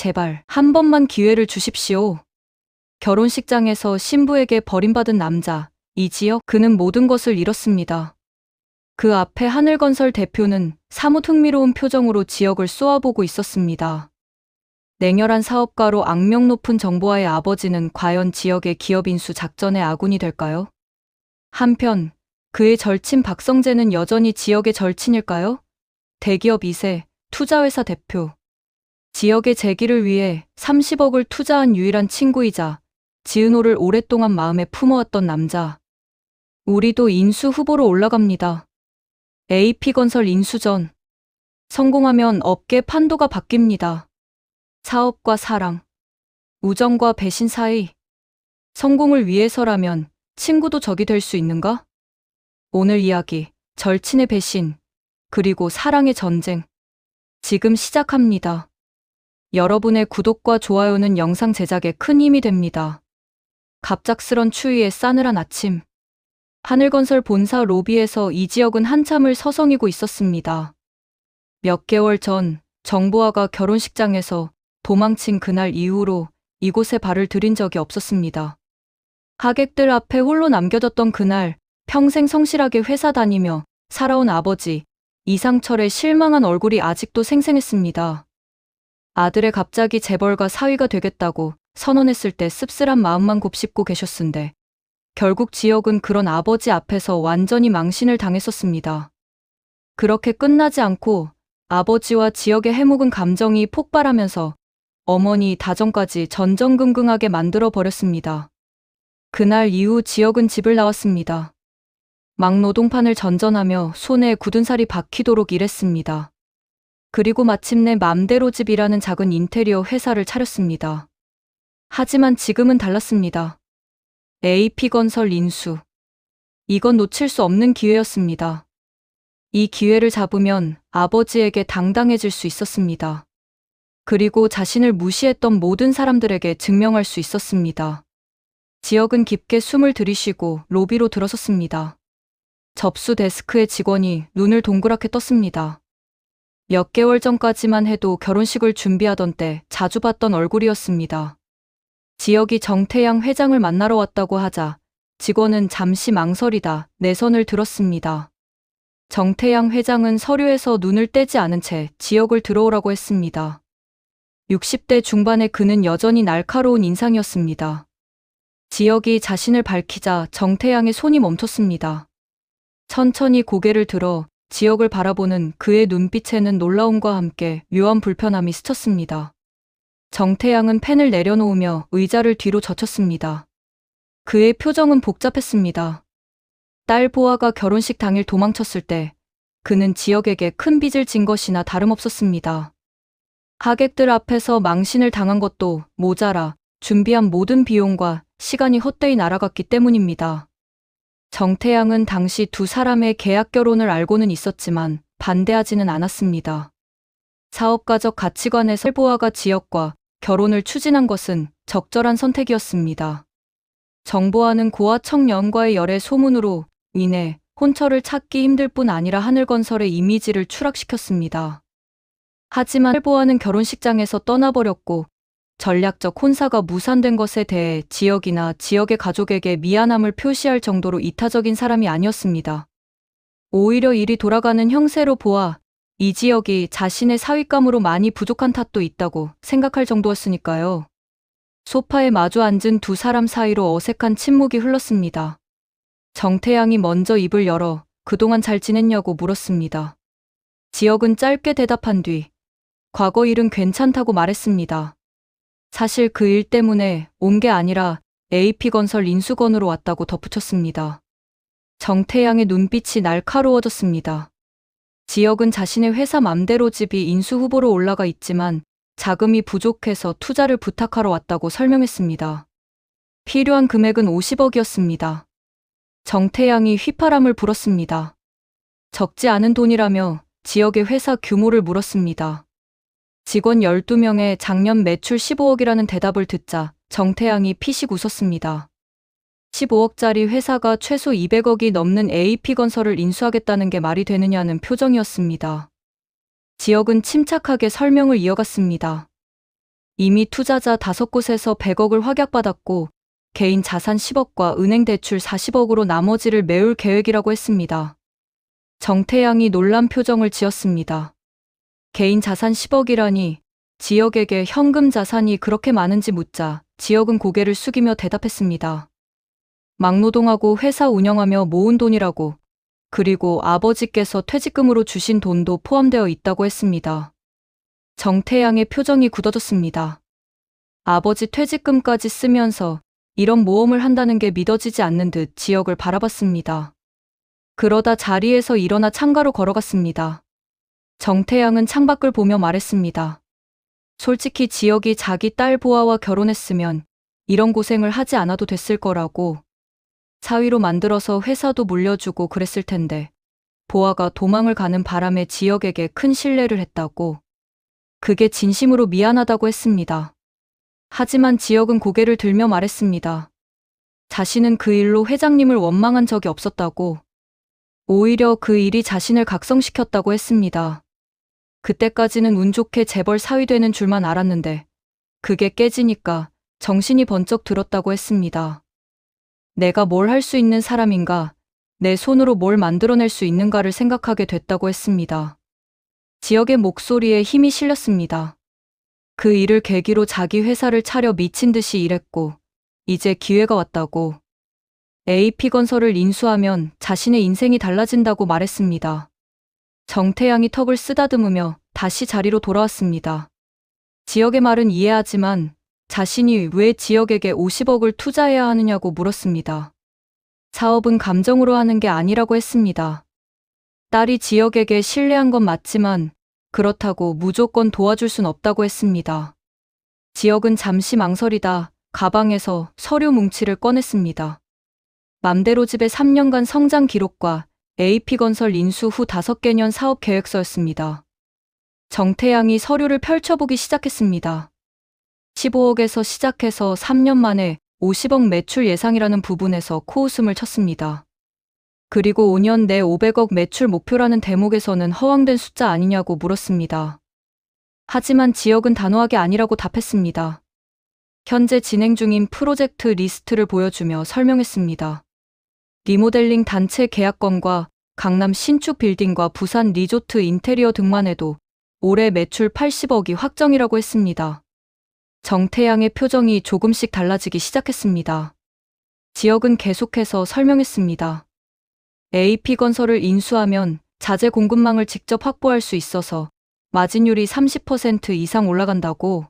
제발 한 번만 기회를 주십시오. 결혼식장에서 신부에게 버림받은 남자, 이지혁, 그는 모든 것을 잃었습니다. 그 앞에 하늘건설 대표는 사뭇 흥미로운 표정으로 지혁을 쏘아보고 있었습니다. 냉혈한 사업가로 악명 높은 정보화의 아버지는 과연 지혁의 기업 인수 작전의 아군이 될까요? 한편 그의 절친 박성재는 여전히 지혁의 절친일까요? 대기업 2세, 투자회사 대표. 지역의 재기를 위해 30억을 투자한 유일한 친구이자 지은호를 오랫동안 마음에 품어왔던 남자. 우리도 인수 후보로 올라갑니다. AP건설 인수전. 성공하면 업계 판도가 바뀝니다. 사업과 사랑, 우정과 배신 사이. 성공을 위해서라면 친구도 적이 될 수 있는가? 오늘 이야기, 절친의 배신, 그리고 사랑의 전쟁. 지금 시작합니다. 여러분의 구독과 좋아요는 영상 제작에 큰 힘이 됩니다. 갑작스런 추위에 싸늘한 아침. 하늘건설 본사 로비에서 이지혁은 한참을 서성이고 있었습니다. 몇 개월 전 정보화가 결혼식장에서 도망친 그날 이후로 이곳에 발을 들인 적이 없었습니다. 하객들 앞에 홀로 남겨졌던 그날, 평생 성실하게 회사 다니며 살아온 아버지 이상철의 실망한 얼굴이 아직도 생생했습니다. 아들의 갑자기 재벌가 사위가 되겠다고 선언했을 때 씁쓸한 마음만 곱씹고 계셨은데 결국 지혁은 그런 아버지 앞에서 완전히 망신을 당했었습니다. 그렇게 끝나지 않고 아버지와 지혁의 해묵은 감정이 폭발하면서 어머니 다정까지 전전긍긍하게 만들어 버렸습니다. 그날 이후 지혁은 집을 나왔습니다. 막노동판을 전전하며 손에 굳은 살이 박히도록 일했습니다. 그리고 마침내 맘대로 집이라는 작은 인테리어 회사를 차렸습니다. 하지만 지금은 달랐습니다. AP건설 인수. 이건 놓칠 수 없는 기회였습니다. 이 기회를 잡으면 아버지에게 당당해질 수 있었습니다. 그리고 자신을 무시했던 모든 사람들에게 증명할 수 있었습니다. 지혁은 깊게 숨을 들이쉬고 로비로 들어섰습니다. 접수 데스크의 직원이 눈을 동그랗게 떴습니다. 몇 개월 전까지만 해도 결혼식을 준비하던 때 자주 봤던 얼굴이었습니다. 지혁이 정태양 회장을 만나러 왔다고 하자 직원은 잠시 망설이다 내 손을 들었습니다. 정태양 회장은 서류에서 눈을 떼지 않은 채 지혁을 들어오라고 했습니다. 60대 중반의 그는 여전히 날카로운 인상이었습니다. 지혁이 자신을 밝히자 정태양의 손이 멈췄습니다. 천천히 고개를 들어 지혁을 바라보는 그의 눈빛에는 놀라움과 함께 묘한 불편함이 스쳤습니다. 정태양은 펜을 내려놓으며 의자를 뒤로 젖혔습니다. 그의 표정은 복잡했습니다. 딸 보아가 결혼식 당일 도망쳤을 때 그는 지혁에게 큰 빚을 진 것이나 다름없었습니다. 하객들 앞에서 망신을 당한 것도 모자라 준비한 모든 비용과 시간이 헛되이 날아갔기 때문입니다. 정태양은 당시 두 사람의 계약 결혼을 알고는 있었지만 반대하지는 않았습니다. 사업가적 가치관에서 보아가 지혁과 결혼을 추진한 것은 적절한 선택이었습니다. 정보화는 고아 청년과의 열애 소문으로 인해 혼처를 찾기 힘들 뿐 아니라 하늘건설의 이미지를 추락시켰습니다. 하지만 보아는 결혼식장에서 떠나버렸고 전략적 혼사가 무산된 것에 대해 지혁이나 지혁의 가족에게 미안함을 표시할 정도로 이타적인 사람이 아니었습니다. 오히려 일이 돌아가는 형세로 보아 이지혁이 자신의 사윗감으로 많이 부족한 탓도 있다고 생각할 정도였으니까요. 소파에 마주 앉은 두 사람 사이로 어색한 침묵이 흘렀습니다. 정태양이 먼저 입을 열어 그동안 잘 지냈냐고 물었습니다. 지혁은 짧게 대답한 뒤 과거 일은 괜찮다고 말했습니다. 사실 그 일 때문에 온 게 아니라 AP건설 인수건으로 왔다고 덧붙였습니다. 정태양의 눈빛이 날카로워졌습니다. 지혁은 자신의 회사 맘대로 집이 인수 후보로 올라가 있지만 자금이 부족해서 투자를 부탁하러 왔다고 설명했습니다. 필요한 금액은 50억이었습니다. 정태양이 휘파람을 불었습니다. 적지 않은 돈이라며 지역의 회사 규모를 물었습니다. 직원 12명의 작년 매출 15억이라는 대답을 듣자 정태양이 피식 웃었습니다. 15억짜리 회사가 최소 200억이 넘는 AP건설을 인수하겠다는 게 말이 되느냐는 표정이었습니다. 지혁은 침착하게 설명을 이어갔습니다. 이미 투자자 5곳에서 100억을 확약받았고 개인 자산 10억과 은행 대출 40억으로 나머지를 메울 계획이라고 했습니다. 정태양이 놀란 표정을 지었습니다. 개인 자산 10억이라니 지역에게 현금 자산이 그렇게 많은지 묻자 지역은 고개를 숙이며 대답했습니다. 막노동하고 회사 운영하며 모은 돈이라고. 그리고 아버지께서 퇴직금으로 주신 돈도 포함되어 있다고 했습니다. 정태양의 표정이 굳어졌습니다. 아버지 퇴직금까지 쓰면서 이런 모험을 한다는 게 믿어지지 않는 듯 지역을 바라봤습니다. 그러다 자리에서 일어나 창가로 걸어갔습니다. 정태양은 창밖을 보며 말했습니다. 솔직히 지역이 자기 딸 보아와 결혼했으면 이런 고생을 하지 않아도 됐을 거라고. 사위로 만들어서 회사도 물려주고 그랬을 텐데 보아가 도망을 가는 바람에 지역에게 큰 신뢰를 했다고. 그게 진심으로 미안하다고 했습니다. 하지만 지역은 고개를 들며 말했습니다. 자신은 그 일로 회장님을 원망한 적이 없었다고. 오히려 그 일이 자신을 각성시켰다고 했습니다. 그때까지는 운 좋게 재벌 사위 되는 줄만 알았는데 그게 깨지니까 정신이 번쩍 들었다고 했습니다. 내가 뭘 할 수 있는 사람인가, 내 손으로 뭘 만들어낼 수 있는가를 생각하게 됐다고 했습니다. 지역의 목소리에 힘이 실렸습니다. 그 일을 계기로 자기 회사를 차려 미친 듯이 일했고 이제 기회가 왔다고. AP건설을 인수하면 자신의 인생이 달라진다고 말했습니다. 정태양이 턱을 쓰다듬으며 다시 자리로 돌아왔습니다. 지역의 말은 이해하지만 자신이 왜 지역에게 50억을 투자해야 하느냐고 물었습니다. 사업은 감정으로 하는 게 아니라고 했습니다. 딸이 지역에게 신뢰한 건 맞지만 그렇다고 무조건 도와줄 순 없다고 했습니다. 지역은 잠시 망설이다 가방에서 서류 뭉치를 꺼냈습니다. 맘대로 집의 3년간 성장 기록과 AP건설 인수 후 5개년 사업 계획서였습니다. 정태양이 서류를 펼쳐보기 시작했습니다. 15억에서 시작해서 3년 만에 50억 매출 예상이라는 부분에서 코웃음을 쳤습니다. 그리고 5년 내 500억 매출 목표라는 대목에서는 허황된 숫자 아니냐고 물었습니다. 하지만 지역은 단호하게 아니라고 답했습니다. 현재 진행 중인 프로젝트 리스트를 보여주며 설명했습니다. 리모델링 단체 계약건과 강남 신축 빌딩과 부산 리조트 인테리어 등만 해도 올해 매출 80억이 확정이라고 했습니다. 정태양의 표정이 조금씩 달라지기 시작했습니다. 지역은 계속해서 설명했습니다. AP건설을 인수하면 자재 공급망을 직접 확보할 수 있어서 마진율이 30% 이상 올라간다고.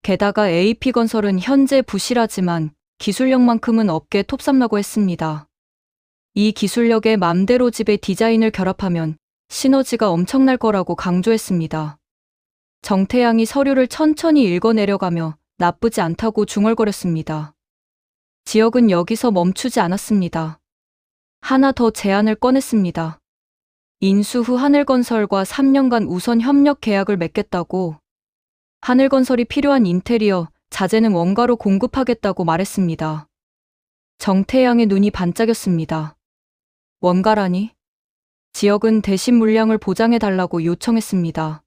게다가 AP건설은 현재 부실하지만 기술력만큼은 업계 톱삼라고 했습니다. 이 기술력에 맘대로 집의 디자인을 결합하면 시너지가 엄청날 거라고 강조했습니다. 정태양이 서류를 천천히 읽어내려가며 나쁘지 않다고 중얼거렸습니다. 지역은 여기서 멈추지 않았습니다. 하나 더 제안을 꺼냈습니다. 인수 후 하늘건설과 3년간 우선 협력 계약을 맺겠다고. 하늘건설이 필요한 인테리어, 자재는 원가로 공급하겠다고 말했습니다. 정태양의 눈이 반짝였습니다. 원가라니? 지역은 대신 물량을 보장해달라고 요청했습니다.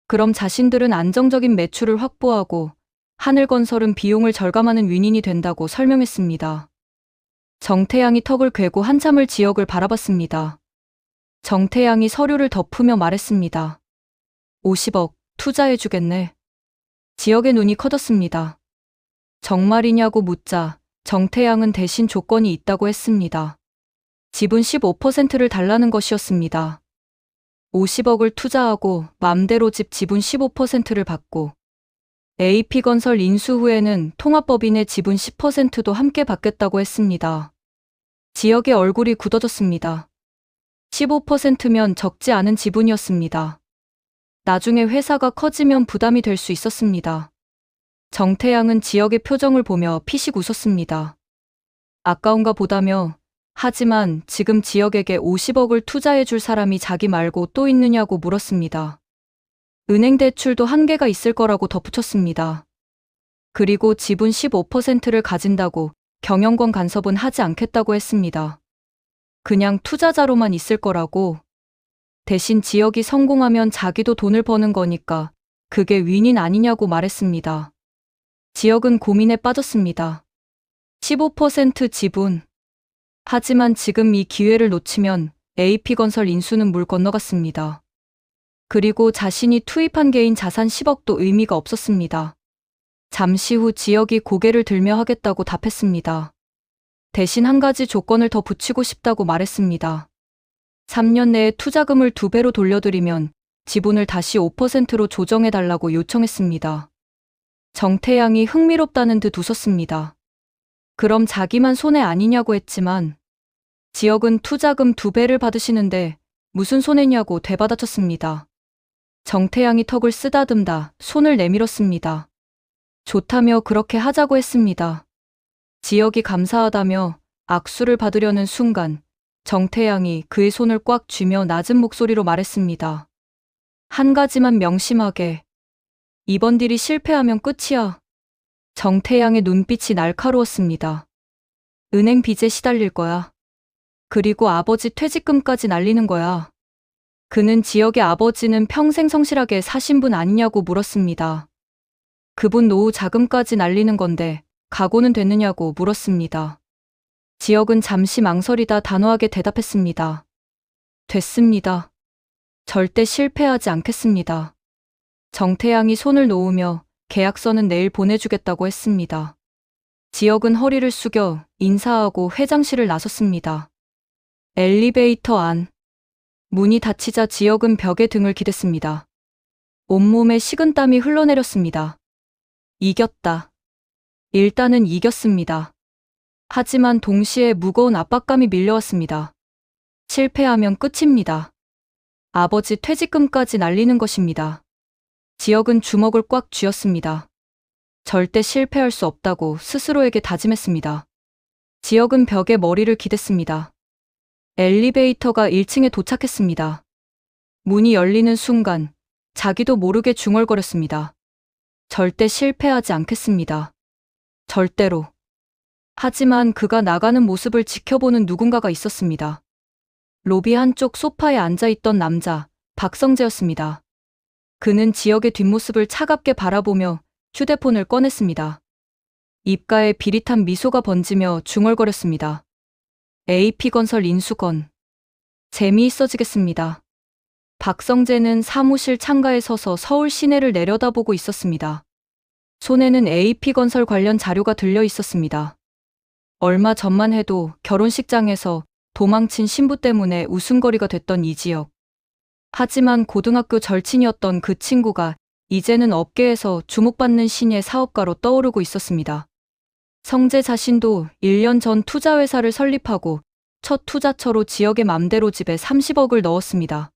그럼 자신들은 안정적인 매출을 확보하고 하늘건설은 비용을 절감하는 윈윈이 된다고 설명했습니다. 정태양이 턱을 괴고 한참을 지역을 바라봤습니다. 정태양이 서류를 덮으며 말했습니다. 50억 투자해주겠네. 지역의 눈이 커졌습니다. 정말이냐고 묻자 정태양은 대신 조건이 있다고 했습니다. 지분 15%를 달라는 것이었습니다. 50억을 투자하고 맘대로 집 지분 15%를 받고 AP건설 인수 후에는 통합법인의 지분 10%도 함께 받겠다고 했습니다. 지역의 얼굴이 굳어졌습니다. 15%면 적지 않은 지분이었습니다. 나중에 회사가 커지면 부담이 될 수 있었습니다. 정태양은 지역의 표정을 보며 피식 웃었습니다. 아까운가 보다며 하지만 지금 지역에게 50억을 투자해줄 사람이 자기 말고 또 있느냐고 물었습니다. 은행 대출도 한계가 있을 거라고 덧붙였습니다. 그리고 지분 15%를 가진다고 경영권 간섭은 하지 않겠다고 했습니다. 그냥 투자자로만 있을 거라고. 대신 지역이 성공하면 자기도 돈을 버는 거니까 그게 윈인 아니냐고 말했습니다. 지역은 고민에 빠졌습니다. 15% 지분. 하지만 지금 이 기회를 놓치면 AP건설 인수는 물 건너갔습니다. 그리고 자신이 투입한 개인 자산 10억도 의미가 없었습니다. 잠시 후 지역이 고개를 들며 하겠다고 답했습니다. 대신 한 가지 조건을 더 붙이고 싶다고 말했습니다. 3년 내에 투자금을 2배로 돌려드리면 지분을 다시 5%로 조정해달라고 요청했습니다. 정태양이 흥미롭다는 듯 웃었습니다. 그럼 자기만 손해 아니냐고 했지만 지역은 투자금 2배를 받으시는데 무슨 손해냐고 되받아쳤습니다. 정태양이 턱을 쓰다듬다 손을 내밀었습니다. 좋다며 그렇게 하자고 했습니다. 지역이 감사하다며 악수를 받으려는 순간 정태양이 그의 손을 꽉 쥐며 낮은 목소리로 말했습니다. 한 가지만 명심하게. 이번 딜이 실패하면 끝이야. 정태양의 눈빛이 날카로웠습니다. 은행 빚에 시달릴 거야. 그리고 아버지 퇴직금까지 날리는 거야. 그는 지역의 아버지는 평생 성실하게 사신 분 아니냐고 물었습니다. 그분 노후 자금까지 날리는 건데 각오는 됐느냐고 물었습니다. 지역은 잠시 망설이다 단호하게 대답했습니다. 됐습니다. 절대 실패하지 않겠습니다. 정태양이 손을 놓으며 계약서는 내일 보내주겠다고 했습니다. 지역은 허리를 숙여 인사하고 회장실을 나섰습니다. 엘리베이터 안. 문이 닫히자 지역은 벽에 등을 기댔습니다. 온몸에 식은땀이 흘러내렸습니다. 이겼다. 일단은 이겼습니다. 하지만 동시에 무거운 압박감이 밀려왔습니다. 실패하면 끝입니다. 아버지 퇴직금까지 날리는 것입니다. 지역은 주먹을 꽉 쥐었습니다. 절대 실패할 수 없다고 스스로에게 다짐했습니다. 지역은 벽에 머리를 기댔습니다. 엘리베이터가 1층에 도착했습니다. 문이 열리는 순간 자기도 모르게 중얼거렸습니다. 절대 실패하지 않겠습니다. 절대로. 하지만 그가 나가는 모습을 지켜보는 누군가가 있었습니다. 로비 한쪽 소파에 앉아있던 남자, 박성재였습니다. 그는 지역의 뒷모습을 차갑게 바라보며 휴대폰을 꺼냈습니다. 입가에 비릿한 미소가 번지며 중얼거렸습니다. AP건설 인수건. 재미있어지겠습니다. 박성재는 사무실 창가에 서서 서울 시내를 내려다보고 있었습니다. 손에는 AP건설 관련 자료가 들려 있었습니다. 얼마 전만 해도 결혼식장에서 도망친 신부 때문에 웃음거리가 됐던 이 지역. 하지만 고등학교 절친이었던 그 친구가 이제는 업계에서 주목받는 신예 사업가로 떠오르고 있었습니다. 성재 자신도 1년 전 투자회사를 설립하고 첫 투자처로 지역의 맘대로 집에 30억을 넣었습니다.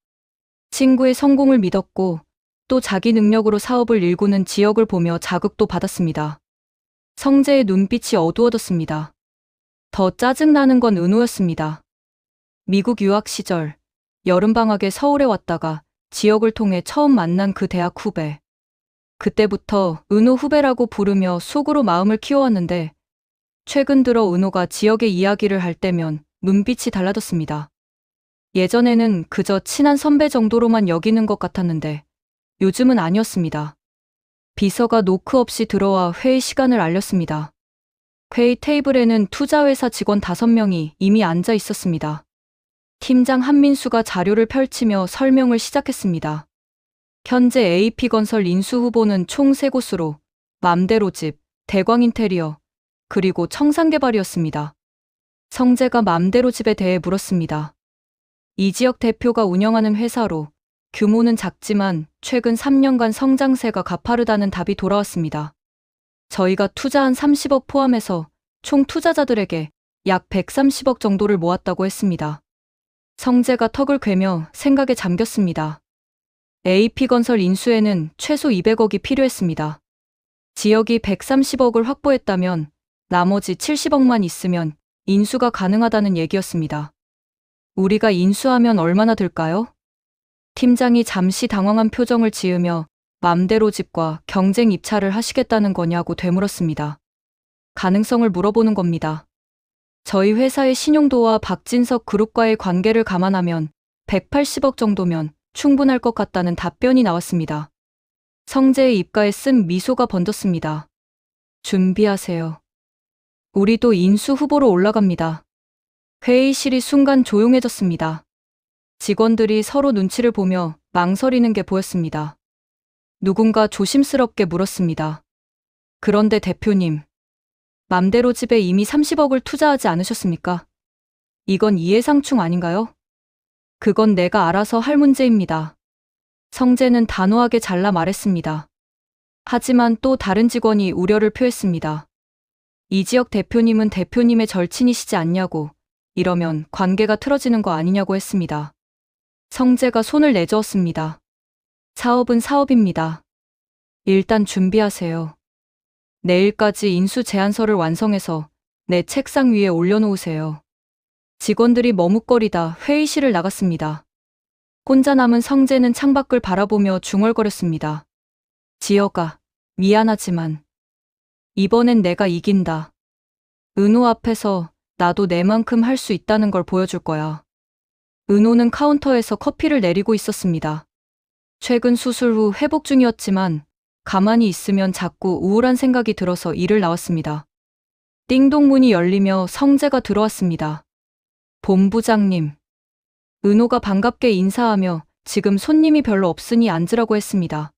친구의 성공을 믿었고 또 자기 능력으로 사업을 일구는 지역을 보며 자극도 받았습니다. 성재의 눈빛이 어두워졌습니다. 더 짜증나는 건 은호였습니다. 미국 유학 시절 여름방학에 서울에 왔다가 지역을 통해 처음 만난 그 대학 후배. 그때부터 은호 후배라고 부르며 속으로 마음을 키워왔는데 최근 들어 은호가 지역의 이야기를 할 때면 눈빛이 달라졌습니다. 예전에는 그저 친한 선배 정도로만 여기는 것 같았는데 요즘은 아니었습니다. 비서가 노크 없이 들어와 회의 시간을 알렸습니다. 회의 테이블에는 투자회사 직원 5명이 이미 앉아 있었습니다. 팀장 한민수가 자료를 펼치며 설명을 시작했습니다. 현재 AP건설 인수 후보는 총 3곳으로 맘대로 집, 대광인테리어, 그리고 청산개발이었습니다. 성재가 맘대로 집에 대해 물었습니다. 이 지역 대표가 운영하는 회사로 규모는 작지만 최근 3년간 성장세가 가파르다는 답이 돌아왔습니다. 저희가 투자한 30억 포함해서 총 투자자들에게 약 130억 정도를 모았다고 했습니다. 성재가 턱을 괴며 생각에 잠겼습니다. AP건설 인수에는 최소 200억이 필요했습니다. 지역이 130억을 확보했다면 나머지 70억만 있으면 인수가 가능하다는 얘기였습니다. 우리가 인수하면 얼마나 들까요? 팀장이 잠시 당황한 표정을 지으며 맘대로 집과 경쟁 입찰을 하시겠다는 거냐고 되물었습니다. 가능성을 물어보는 겁니다. 저희 회사의 신용도와 박진석 그룹과의 관계를 감안하면 180억 정도면 충분할 것 같다는 답변이 나왔습니다. 성재의 입가에 쓴 미소가 번졌습니다. 준비하세요. 우리도 인수 후보로 올라갑니다. 회의실이 순간 조용해졌습니다. 직원들이 서로 눈치를 보며 망설이는 게 보였습니다. 누군가 조심스럽게 물었습니다. 그런데 대표님, 맘대로 집에 이미 30억을 투자하지 않으셨습니까? 이건 이해상충 아닌가요? 그건 내가 알아서 할 문제입니다. 성재는 단호하게 잘라 말했습니다. 하지만 또 다른 직원이 우려를 표했습니다. 이지혁 대표님은 대표님의 절친이시지 않냐고, 이러면 관계가 틀어지는 거 아니냐고 했습니다. 성재가 손을 내저었습니다. 사업은 사업입니다. 일단 준비하세요. 내일까지 인수 제안서를 완성해서 내 책상 위에 올려놓으세요. 직원들이 머뭇거리다 회의실을 나갔습니다. 혼자 남은 성재는 창밖을 바라보며 중얼거렸습니다. 지혁아, 미안하지만 이번엔 내가 이긴다. 은호 앞에서 나도 내만큼 할 수 있다는 걸 보여줄 거야. 은호는 카운터에서 커피를 내리고 있었습니다. 최근 수술 후 회복 중이었지만 가만히 있으면 자꾸 우울한 생각이 들어서 일을 나왔습니다. 띵동 문이 열리며 성재가 들어왔습니다. 본부장님. 은호가 반갑게 인사하며 지금 손님이 별로 없으니 앉으라고 했습니다.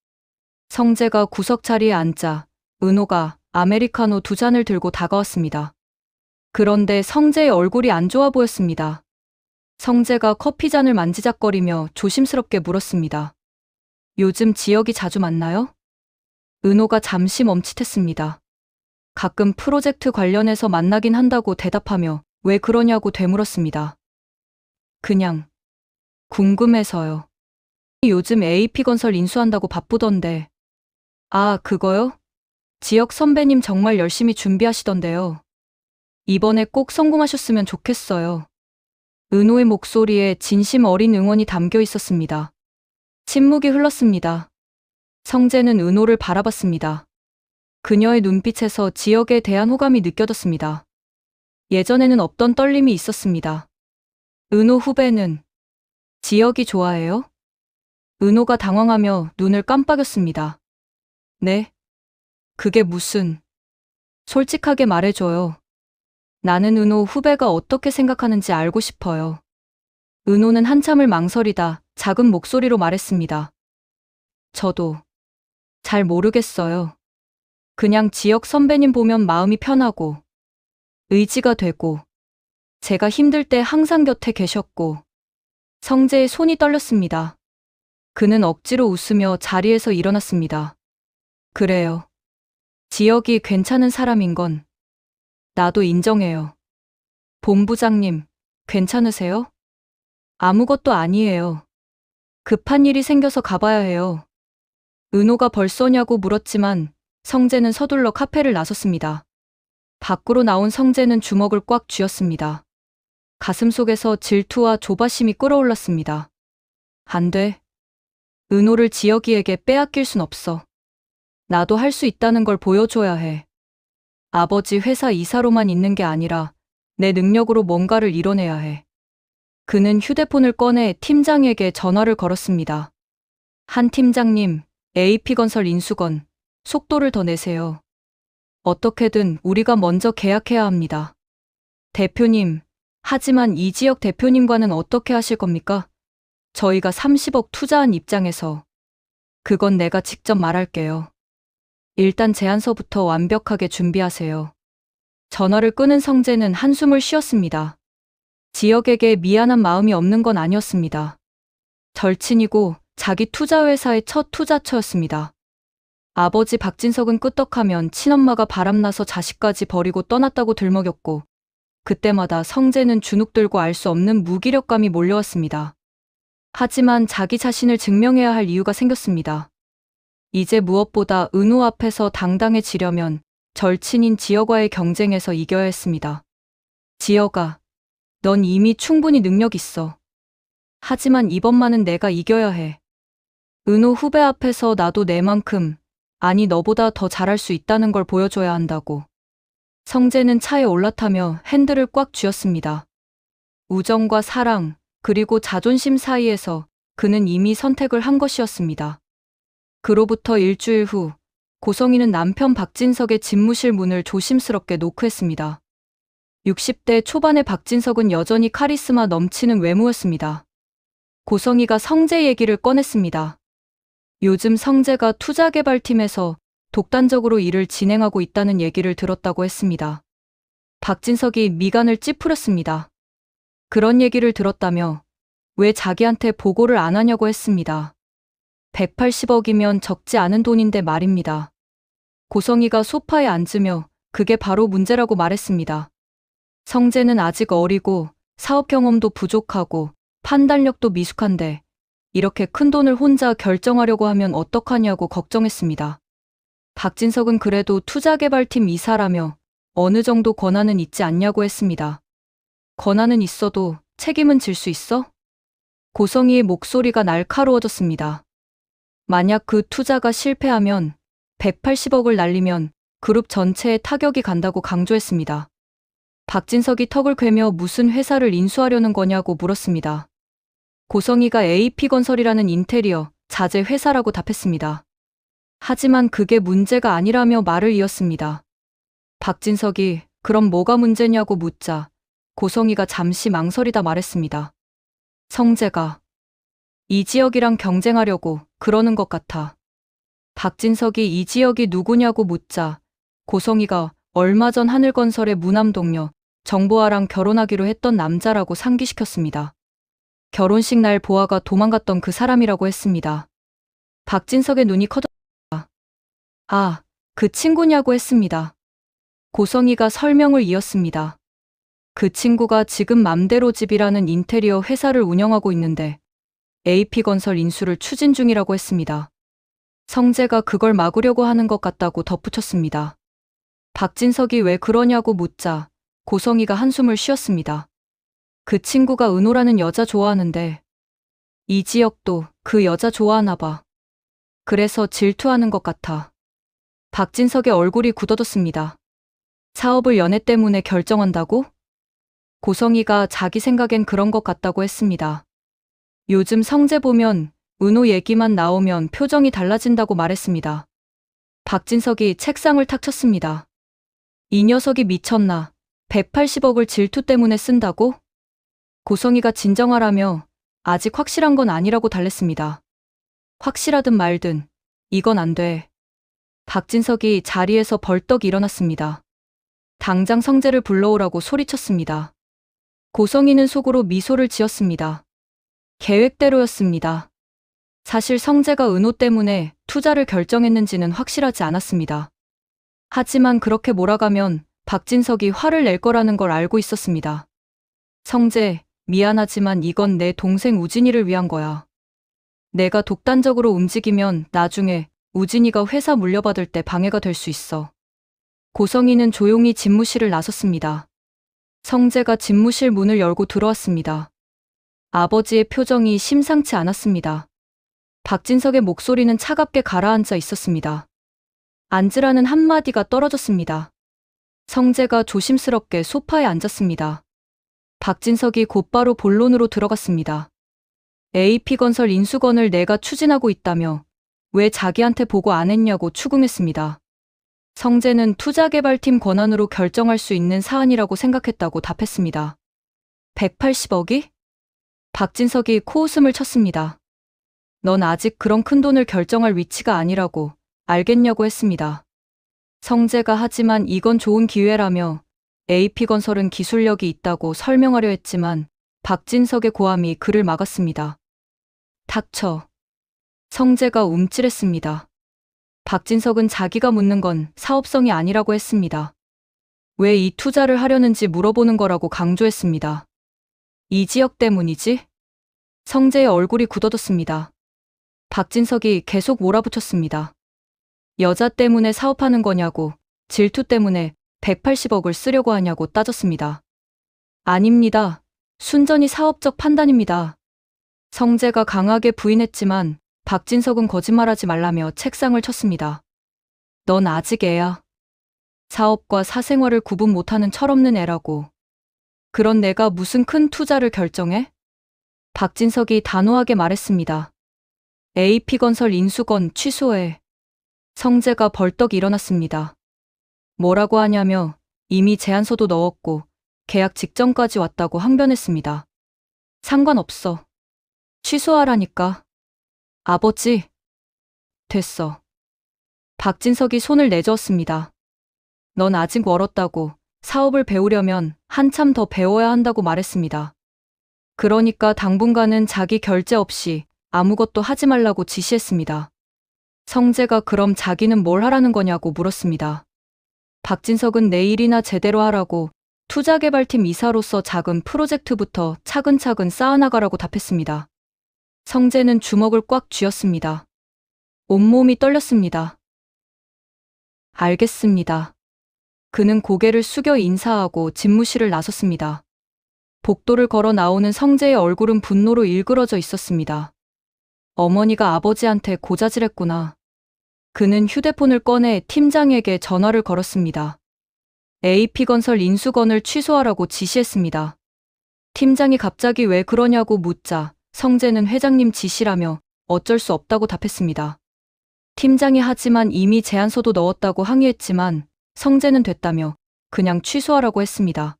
성재가 구석 자리에 앉자 은호가 아메리카노 2잔을 들고 다가왔습니다. 그런데 성재의 얼굴이 안 좋아 보였습니다. 성재가 커피잔을 만지작거리며 조심스럽게 물었습니다. 요즘 지혁이 자주 만나요? 은호가 잠시 멈칫했습니다. 가끔 프로젝트 관련해서 만나긴 한다고 대답하며 왜 그러냐고 되물었습니다. 그냥 궁금해서요. 요즘 AP건설 인수한다고 바쁘던데. 아, 그거요? 지혁 선배님 정말 열심히 준비하시던데요. 이번에 꼭 성공하셨으면 좋겠어요. 은호의 목소리에 진심 어린 응원이 담겨 있었습니다. 침묵이 흘렀습니다. 성재는 은호를 바라봤습니다. 그녀의 눈빛에서 지혁에 대한 호감이 느껴졌습니다. 예전에는 없던 떨림이 있었습니다. 은호 후배는 지혁이 좋아해요? 은호가 당황하며 눈을 깜빡였습니다. 네? 그게 무슨... 솔직하게 말해줘요. 나는 은호 후배가 어떻게 생각하는지 알고 싶어요. 은호는 한참을 망설이다 작은 목소리로 말했습니다. 저도 잘 모르겠어요. 그냥 지혁 선배님 보면 마음이 편하고 의지가 되고 제가 힘들 때 항상 곁에 계셨고. 성재의 손이 떨렸습니다. 그는 억지로 웃으며 자리에서 일어났습니다. 그래요. 지혁이 괜찮은 사람인 건 나도 인정해요. 본부장님, 괜찮으세요? 아무것도 아니에요. 급한 일이 생겨서 가봐야 해요. 은호가 벌써냐고 물었지만 성재는 서둘러 카페를 나섰습니다. 밖으로 나온 성재는 주먹을 꽉 쥐었습니다. 가슴속에서 질투와 조바심이 끓어올랐습니다. 안 돼. 은호를 지혁이에게 빼앗길 순 없어. 나도 할 수 있다는 걸 보여줘야 해. 아버지 회사 이사로만 있는 게 아니라 내 능력으로 뭔가를 이뤄내야 해. 그는 휴대폰을 꺼내 팀장에게 전화를 걸었습니다. 한 팀장님, AP건설 인수건, 속도를 더 내세요. 어떻게든 우리가 먼저 계약해야 합니다. 대표님, 하지만 이지혁 대표님과는 어떻게 하실 겁니까? 저희가 30억 투자한 입장에서. 그건 내가 직접 말할게요. 일단 제안서부터 완벽하게 준비하세요. 전화를 끊은 성재는 한숨을 쉬었습니다. 지혁에게 미안한 마음이 없는 건 아니었습니다. 절친이고 자기 투자회사의 첫 투자처였습니다. 아버지 박진석은 끄떡하면 친엄마가 바람나서 자식까지 버리고 떠났다고 들먹였고 그때마다 성재는 주눅들고 알 수 없는 무기력감이 몰려왔습니다. 하지만 자기 자신을 증명해야 할 이유가 생겼습니다. 이제 무엇보다 은호 앞에서 당당해지려면 절친인 지혁과의 경쟁에서 이겨야 했습니다. 지혁아, 넌 이미 충분히 능력 있어. 하지만 이번만은 내가 이겨야 해. 은호 후배 앞에서 나도 내만큼, 아니 너보다 더 잘할 수 있다는 걸 보여줘야 한다고. 성재는 차에 올라타며 핸들을 꽉 쥐었습니다. 우정과 사랑, 그리고 자존심 사이에서 그는 이미 선택을 한 것이었습니다. 그로부터 일주일 후 고성이는 남편 박진석의 집무실 문을 조심스럽게 노크했습니다. 60대 초반의 박진석은 여전히 카리스마 넘치는 외모였습니다. 고성이가 성재 얘기를 꺼냈습니다. 요즘 성재가 투자개발팀에서 독단적으로 일을 진행하고 있다는 얘기를 들었다고 했습니다. 박진석이 미간을 찌푸렸습니다. 그런 얘기를 들었다며 왜 자기한테 보고를 안 하냐고 했습니다. 180억이면 적지 않은 돈인데 말입니다. 고성이가 소파에 앉으며 그게 바로 문제라고 말했습니다. 성재는 아직 어리고 사업 경험도 부족하고 판단력도 미숙한데 이렇게 큰 돈을 혼자 결정하려고 하면 어떡하냐고 걱정했습니다. 박진석은 그래도 투자개발팀 이사라며 어느 정도 권한은 있지 않냐고 했습니다. 권한은 있어도 책임은 질 수 있어? 고성이의 목소리가 날카로워졌습니다. 만약 그 투자가 실패하면 180억을 날리면 그룹 전체에 타격이 간다고 강조했습니다. 박진석이 턱을 괴며 무슨 회사를 인수하려는 거냐고 물었습니다. 고성이가 AP건설이라는 인테리어 자재 회사라고 답했습니다. 하지만 그게 문제가 아니라며 말을 이었습니다. 박진석이 그럼 뭐가 문제냐고 묻자 고성이가 잠시 망설이다 말했습니다. 성재가 이 지역이랑 경쟁하려고 그러는 것 같아. 박진석이 이 지역이 누구냐고 묻자 고성이가 얼마 전 하늘건설의 무남 동료 정보아랑 결혼하기로 했던 남자라고 상기시켰습니다. 결혼식 날 보아가 도망갔던 그 사람이라고 했습니다. 박진석의 눈이 커졌습니다. 아, 그 친구냐고 했습니다. 고성이가 설명을 이었습니다. 그 친구가 지금 맘대로 집이라는 인테리어 회사를 운영하고 있는데 AP건설 인수를 추진 중이라고 했습니다. 성재가 그걸 막으려고 하는 것 같다고 덧붙였습니다. 박진석이 왜 그러냐고 묻자 고성이가 한숨을 쉬었습니다. 그 친구가 은호라는 여자 좋아하는데 이 지역도 그 여자 좋아하나 봐. 그래서 질투하는 것 같아. 박진석의 얼굴이 굳어졌습니다. 사업을 연애 때문에 결정한다고? 고성이가 자기 생각엔 그런 것 같다고 했습니다. 요즘 성재 보면 은호 얘기만 나오면 표정이 달라진다고 말했습니다. 박진석이 책상을 탁 쳤습니다. 이 녀석이 미쳤나? 180억을 질투 때문에 쓴다고? 고성이가 진정하라며 아직 확실한 건 아니라고 달랬습니다. 확실하든 말든 이건 안 돼. 박진석이 자리에서 벌떡 일어났습니다. 당장 성재를 불러오라고 소리쳤습니다. 고성이는 속으로 미소를 지었습니다. 계획대로였습니다. 사실 성재가 은호 때문에 투자를 결정했는지는 확실하지 않았습니다. 하지만 그렇게 몰아가면 박진석이 화를 낼 거라는 걸 알고 있었습니다. 성재, 미안하지만 이건 내 동생 우진이를 위한 거야. 내가 독단적으로 움직이면 나중에 우진이가 회사 물려받을 때 방해가 될 수 있어. 고성이는 조용히 집무실을 나섰습니다. 성재가 집무실 문을 열고 들어왔습니다. 아버지의 표정이 심상치 않았습니다. 박진석의 목소리는 차갑게 가라앉아 있었습니다. 앉으라는 한마디가 떨어졌습니다. 성재가 조심스럽게 소파에 앉았습니다. 박진석이 곧바로 본론으로 들어갔습니다. AP건설 인수건을 내가 추진하고 있다며 왜 자기한테 보고 안 했냐고 추궁했습니다. 성재는 투자개발팀 권한으로 결정할 수 있는 사안이라고 생각했다고 답했습니다. 180억이? 박진석이 코웃음을 쳤습니다. 넌 아직 그런 큰 돈을 결정할 위치가 아니라고 알겠냐고 했습니다. 성재가 하지만 이건 좋은 기회라며 AP건설은 기술력이 있다고 설명하려 했지만 박진석의 고함이 그를 막았습니다. 닥쳐. 성재가 움찔했습니다. 박진석은 자기가 묻는 건 사업성이 아니라고 했습니다. 왜 이 투자를 하려는지 물어보는 거라고 강조했습니다. 이 지역 때문이지? 성재의 얼굴이 굳어졌습니다. 박진석이 계속 몰아붙였습니다. 여자 때문에 사업하는 거냐고, 질투 때문에 180억을 쓰려고 하냐고 따졌습니다. 아닙니다. 순전히 사업적 판단입니다. 성재가 강하게 부인했지만 박진석은 거짓말하지 말라며 책상을 쳤습니다. 넌 아직 애야. 사업과 사생활을 구분 못하는 철없는 애라고. 그런 내가 무슨 큰 투자를 결정해? 박진석이 단호하게 말했습니다. AP건설 인수건 취소해. 성재가 벌떡 일어났습니다. 뭐라고 하냐며 이미 제안서도 넣었고 계약 직전까지 왔다고 항변했습니다. 상관없어. 취소하라니까. 아버지. 됐어. 박진석이 손을 내저었습니다. 넌 아직 멀었다고. 사업을 배우려면 한참 더 배워야 한다고 말했습니다. 그러니까 당분간은 자기 결제 없이 아무것도 하지 말라고 지시했습니다. 성재가 그럼 자기는 뭘 하라는 거냐고 물었습니다. 박진석은 내일이나 제대로 하라고 투자개발팀 이사로서 작은 프로젝트부터 차근차근 쌓아나가라고 답했습니다. 성재는 주먹을 꽉 쥐었습니다. 온몸이 떨렸습니다. 알겠습니다. 그는 고개를 숙여 인사하고 집무실을 나섰습니다. 복도를 걸어 나오는 성재의 얼굴은 분노로 일그러져 있었습니다. 어머니가 아버지한테 고자질했구나. 그는 휴대폰을 꺼내 팀장에게 전화를 걸었습니다. AP건설 인수건을 취소하라고 지시했습니다. 팀장이 갑자기 왜 그러냐고 묻자 성재는 회장님 지시라며 어쩔 수 없다고 답했습니다. 팀장이 하지만 이미 제안서도 넣었다고 항의했지만 성재는 됐다며 그냥 취소하라고 했습니다.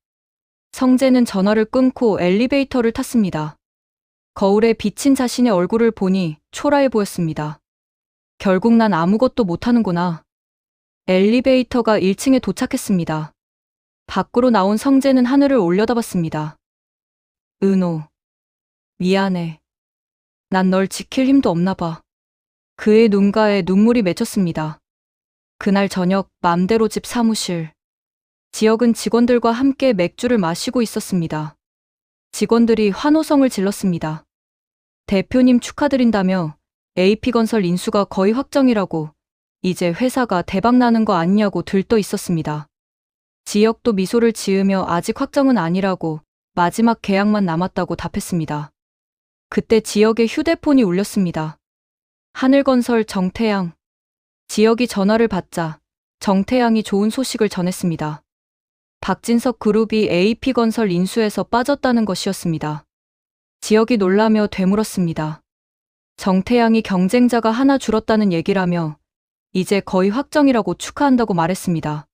성재는 전화를 끊고 엘리베이터를 탔습니다. 거울에 비친 자신의 얼굴을 보니 초라해 보였습니다. 결국 난 아무것도 못하는구나. 엘리베이터가 1층에 도착했습니다. 밖으로 나온 성재는 하늘을 올려다봤습니다. 은호. 미안해. 난 널 지킬 힘도 없나 봐. 그의 눈가에 눈물이 맺혔습니다. 그날 저녁 맘대로 집 사무실. 지역은 직원들과 함께 맥주를 마시고 있었습니다. 직원들이 환호성을 질렀습니다. 대표님 축하드린다며 AP건설 인수가 거의 확정이라고 이제 회사가 대박나는 거 아니냐고 들떠 있었습니다. 지역도 미소를 지으며 아직 확정은 아니라고 마지막 계약만 남았다고 답했습니다. 그때 지역의 휴대폰이 울렸습니다. 하늘건설 정태양. 지역이 전화를 받자 정태양이 좋은 소식을 전했습니다. 박진석 그룹이 AP건설 인수에서 빠졌다는 것이었습니다. 지역이 놀라며 되물었습니다. 정태양이 경쟁자가 하나 줄었다는 얘기라며 이제 거의 확정이라고 축하한다고 말했습니다.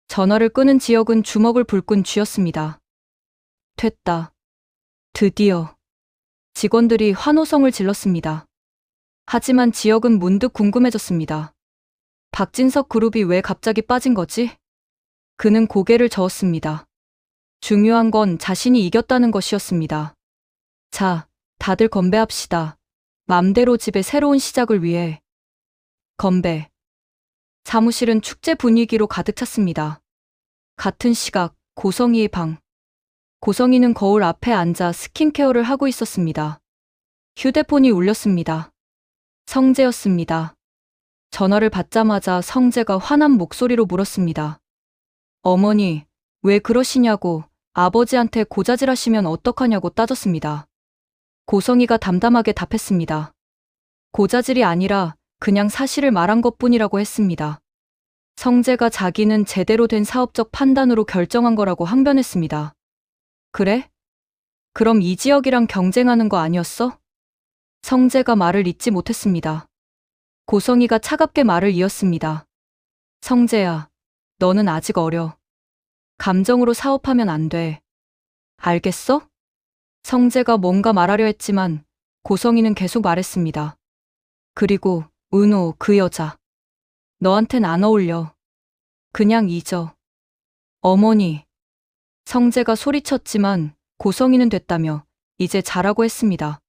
전화를 끄는 지역은 주먹을 불끈 쥐었습니다. 됐다. 드디어. 직원들이 환호성을 질렀습니다. 하지만 지역은 문득 궁금해졌습니다. 박진석 그룹이 왜 갑자기 빠진 거지? 그는 고개를 저었습니다. 중요한 건 자신이 이겼다는 것이었습니다. 자, 다들 건배합시다. 맘대로 집의 새로운 시작을 위해. 건배. 사무실은 축제 분위기로 가득 찼습니다. 같은 시각, 고성이의 방. 고성이는 거울 앞에 앉아 스킨케어를 하고 있었습니다. 휴대폰이 울렸습니다. 성재였습니다. 전화를 받자마자 성재가 화난 목소리로 물었습니다. 어머니, 왜 그러시냐고 아버지한테 고자질하시면 어떡하냐고 따졌습니다. 고성이가 담담하게 답했습니다. 고자질이 아니라 그냥 사실을 말한 것뿐이라고 했습니다. 성재가 자기는 제대로 된 사업적 판단으로 결정한 거라고 항변했습니다. 그래? 그럼 이 지역이랑 경쟁하는 거 아니었어? 성재가 말을 잇지 못했습니다. 고성이가 차갑게 말을 이었습니다. 성재야, 너는 아직 어려. 감정으로 사업하면 안 돼. 알겠어? 성재가 뭔가 말하려 했지만 고성이는 계속 말했습니다. 그리고 은호 그 여자. 너한텐 안 어울려. 그냥 잊어. 어머니. 성재가 소리쳤지만 고성이는 됐다며 이제 자라고 했습니다.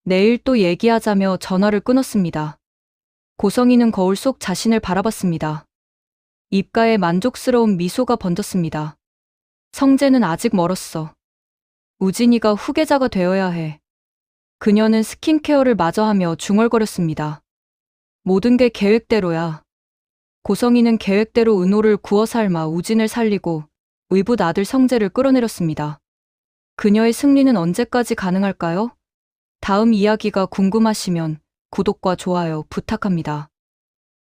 내일 또 얘기하자며 전화를 끊었습니다. 고성이는 거울 속 자신을 바라봤습니다. 입가에 만족스러운 미소가 번졌습니다. 성재는 아직 멀었어. 우진이가 후계자가 되어야 해. 그녀는 스킨케어를 마저 하며 중얼거렸습니다. 모든 게 계획대로야. 고성이는 계획대로 은호를 구워 삶아 우진을 살리고 의붓 아들 성재를 끌어내렸습니다. 그녀의 승리는 언제까지 가능할까요? 다음 이야기가 궁금하시면 구독과 좋아요 부탁합니다.